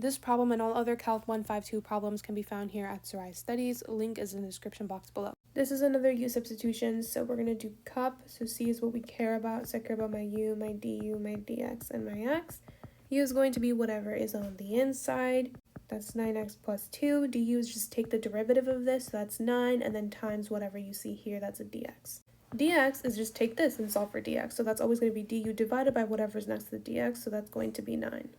This problem and all other Calc 152 problems can be found here at Sarai Studies. Link is in the description box below. This is another U-substitution, so we're going to do cup. So C is what we care about. So I care about my U, my du, my dx, and my x. U is going to be whatever is on the inside. That's 9x plus 2. Du is just take the derivative of this, so that's 9, and then times whatever you see here, that's a dx. Dx is just take this and solve for dx, so that's always going to be du divided by whatever's next to the dx, so that's going to be 9.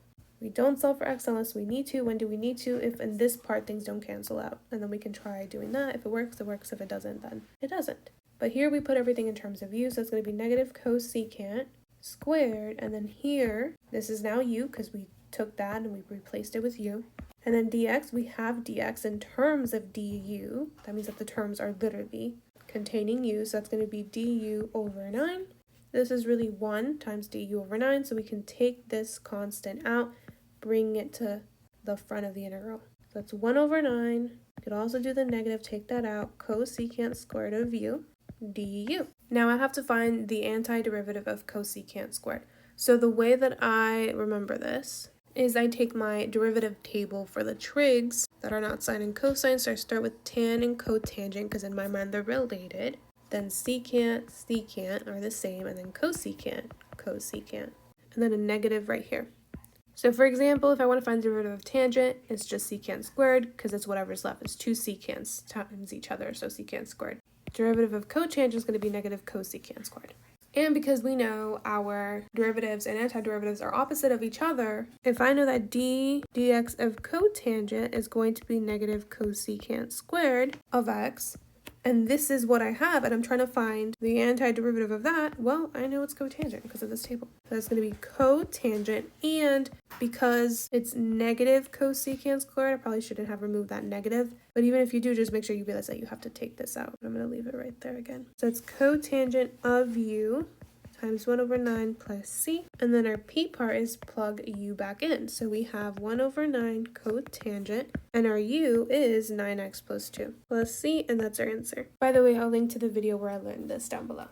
We don't solve for x unless we need to. When do we need to? If in this part things don't cancel out, and then we can try doing that. If it works, it works. If it doesn't, then it doesn't. But here we put everything in terms of u, so it's going to be negative cosecant squared, and then here, this is now u because we took that and we replaced it with u. And then dx, we have dx in terms of du. That means that the terms are literally containing u, so that's going to be du over 9. This is really 1 times du over 9, so we can take this constant out, bring it to the front of the integral. So that's 1 over 9. You could also do the negative, take that out, cosecant squared of u du. Now I have to find the antiderivative of cosecant squared. So the way that I remember this is I take my derivative table for the trigs that are not sine and cosine, so I start with tan and cotangent because in my mind they're related. Then secant, secant are the same, and then cosecant, cosecant, and then a negative right here. So for example, if I want to find the derivative of tangent, it's just secant squared because it's whatever's left. It's 2 secants times each other, so secant squared. Derivative of cotangent is going to be negative cosecant squared. And because we know our derivatives and antiderivatives are opposite of each other, if I know that dx of cotangent is going to be negative cosecant squared of x, and this is what I have, and I'm trying to find the antiderivative of that, well, I know it's cotangent because of this table. So that's going to be cotangent, and because it's negative cosecant squared, I probably shouldn't have removed that negative, but even if you do, just make sure you realize that you have to take this out. I'm going to leave it right there again. So it's cotangent of u times 1 over 9 plus c, and then our p part is plug u back in. So we have 1 over 9 cotangent, and our u is 9x plus 2 plus c, and that's our answer. By the way, I'll link to the video where I learned this down below.